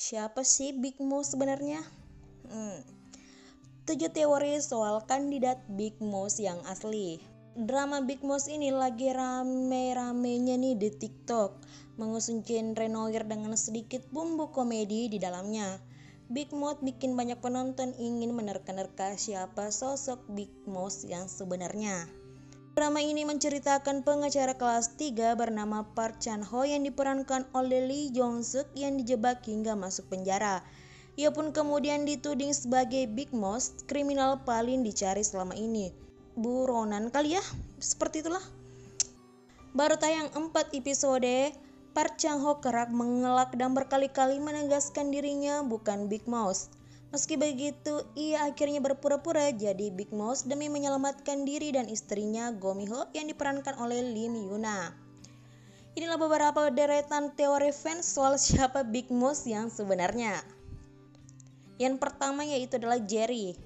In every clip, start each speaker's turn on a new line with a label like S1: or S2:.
S1: Siapa sih Big Mo sebenarnya? 7 teori soal kandidat Big Mouse yang asli. Drama Big Mouse ini lagi rame-ramenya nih di TikTok, mengusung genre noir dengan sedikit bumbu komedi di dalamnya. Big Mouth bikin banyak penonton ingin menerka-nerka siapa sosok Big Mouse yang sebenarnya. Drama ini menceritakan pengacara kelas 3 bernama Park Chan Ho yang diperankan oleh Lee Jong Suk yang dijebak hingga masuk penjara. Ia pun kemudian dituding sebagai Big Mouse, kriminal paling dicari selama ini. Buronan kali ya, seperti itulah. Baru tayang 4 episode, Park Chan Ho kerap mengelak dan berkali-kali menegaskan dirinya bukan Big Mouse. Meski begitu, ia akhirnya berpura-pura jadi Big Mouse demi menyelamatkan diri dan istrinya Go Mi Ho yang diperankan oleh Lim Yuna. Inilah beberapa deretan teori fans soal siapa Big Mouse yang sebenarnya. Yang pertama yaitu adalah Jerry.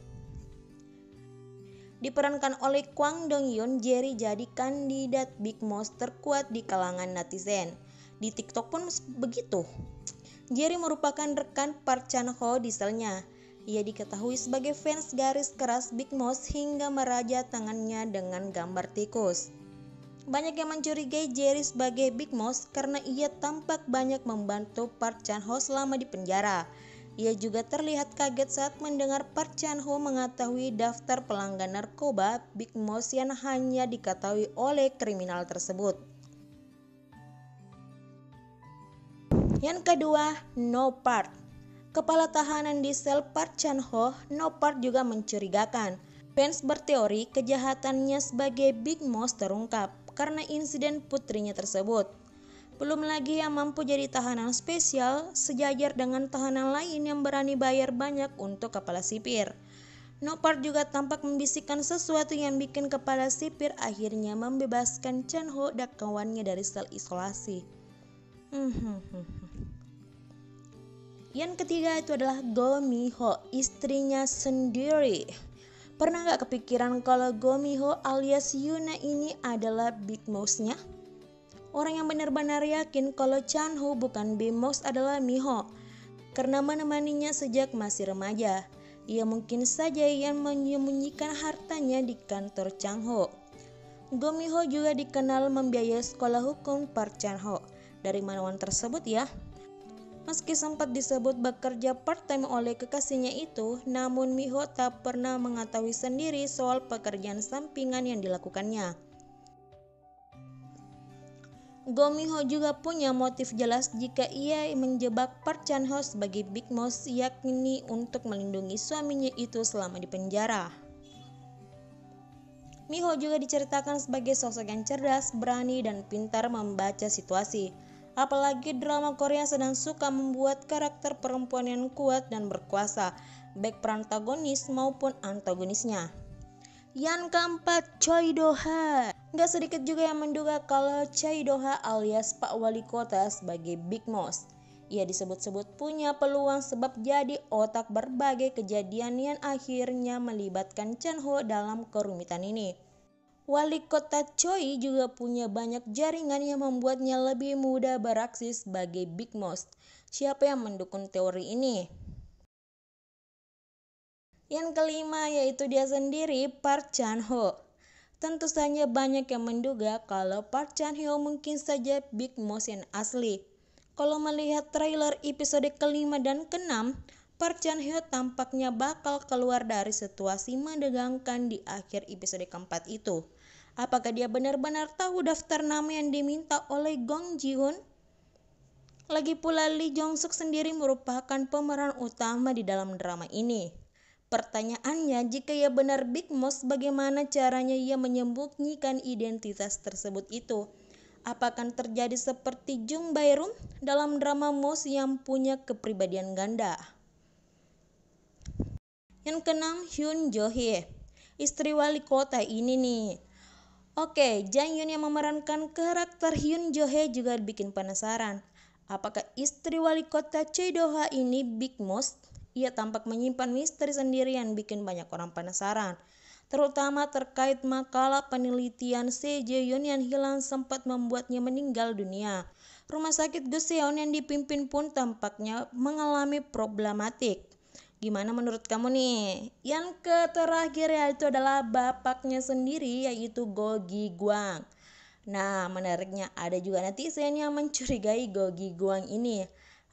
S1: Diperankan oleh Kwang Dong Yoon, Jerry jadi kandidat Big Mouse terkuat di kalangan netizen. Di TikTok pun begitu. Jerry merupakan rekan Park Chan Ho di selnya. Ia diketahui sebagai fans garis keras Big Mouse hingga meraja tangannya dengan gambar tikus. Banyak yang mencurigai Jerry sebagai Big Mouse karena ia tampak banyak membantu Park Chan Ho selama di penjara. Ia juga terlihat kaget saat mendengar Park Chan Ho mengetahui daftar pelanggan narkoba Big Mouse yang hanya diketahui oleh kriminal tersebut. Yang kedua, No Park. Kepala tahanan di sel Park Chan Ho, No Park juga mencurigakan. Fans berteori kejahatannya sebagai Big Mouse terungkap karena insiden putrinya tersebut. Belum lagi yang mampu jadi tahanan spesial sejajar dengan tahanan lain yang berani bayar banyak untuk kepala sipir. No Park juga tampak membisikkan sesuatu yang bikin kepala sipir akhirnya membebaskan Chan Ho dan kawannya dari sel isolasi. Yang ketiga itu adalah Go Mi Ho, istrinya sendiri. Pernah gak kepikiran kalau Go Mi Ho alias Yuna ini adalah Big Mouse-nya? Orang yang benar-benar yakin kalau Chan Ho bukan Big Mouse adalah Mi Ho, karena menemaninya sejak masih remaja. Ia mungkin saja yang menyembunyikan hartanya di kantor Chan Ho. Go Mi Ho juga dikenal membiayai sekolah hukum Park Chan Ho. Dari mana uang tersebut ya? Meski sempat disebut bekerja part-time oleh kekasihnya itu, namun Mi Ho tak pernah mengetahui sendiri soal pekerjaan sampingan yang dilakukannya. Go Mi Ho juga punya motif jelas jika ia menjebak Park Chan Ho sebagai Big Mouse, yakni untuk melindungi suaminya itu selama di penjara. Mi Ho juga diceritakan sebagai sosok yang cerdas, berani, dan pintar membaca situasi. Apalagi drama Korea sedang suka membuat karakter perempuan yang kuat dan berkuasa, baik protagonis maupun antagonisnya. Yang keempat, Choi Do-ha. Gak sedikit juga yang menduga kalau Choi Do-ha alias Pak Wali Kota sebagai Big Mouse. Ia disebut-sebut punya peluang sebab jadi otak berbagai kejadian yang akhirnya melibatkan Chan Ho dalam kerumitan ini. Wali kota Choi juga punya banyak jaringan yang membuatnya lebih mudah beraksi sebagai Big Mouse. Siapa yang mendukung teori ini? Yang kelima yaitu dia sendiri, Park Chan Ho. Tentu saja banyak yang menduga kalau Park Chan Ho mungkin saja Big Mouse yang asli. Kalau melihat trailer episode kelima dan keenam, Park Chan Ho tampaknya bakal keluar dari situasi menegangkan di akhir episode keempat itu. Apakah dia benar-benar tahu daftar nama yang diminta oleh Gong Ji-hoon? Lagi pula Lee Jong Suk sendiri merupakan pemeran utama di dalam drama ini. Pertanyaannya, jika ia benar Big Mouse, bagaimana caranya ia menyembunyikan identitas tersebut itu? Apakah terjadi seperti Jung Bae-rum dalam drama Mouse yang punya kepribadian ganda? Yang keenam, Hyun Jo-hye, istri wali kota ini nih. Oke, Jang Yoon yang memerankan karakter Hyun Jo-hye juga bikin penasaran. Apakah istri wali kota Choi Do-ha ini Big Mouse? Ia tampak menyimpan misteri sendiri yang bikin banyak orang penasaran. Terutama terkait makalah penelitian Se Je-yeon yang hilang sempat membuatnya meninggal dunia. Rumah sakit Goseon yang dipimpin pun tampaknya mengalami problematik. Gimana menurut kamu nih? Yang terakhir yaitu adalah bapaknya sendiri, yaitu Go Gi Guang. Nah, menariknya ada juga netizen yang mencurigai Go Gi Guang ini,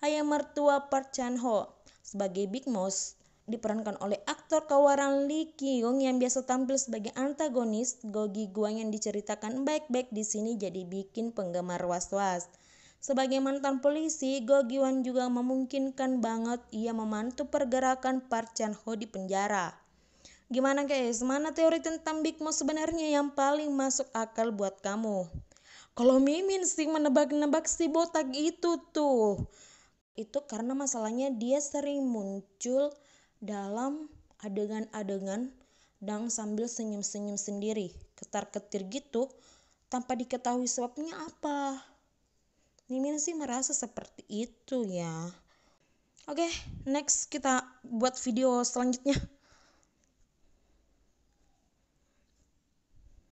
S1: ayah mertua Park Chan Ho, sebagai Big Mouse diperankan oleh aktor kawaran Lee Ki-young yang biasa tampil sebagai antagonis. Go Gi Guang yang diceritakan baik-baik di sini jadi bikin penggemar was-was. Sebagai mantan polisi, Go Gi Wan juga memungkinkan banget ia memantau pergerakan Park Chan Ho di penjara. Gimana guys, mana teori tentang Big Mouse sebenarnya yang paling masuk akal buat kamu? Kalau Mimin sih menebak-nebak si botak itu tuh. Itu karena masalahnya dia sering muncul dalam adegan-adegan dan sambil senyum-senyum sendiri, ketar-ketir gitu, tanpa diketahui sebabnya apa. Mimin sih merasa seperti itu ya. Oke, next kita buat video selanjutnya.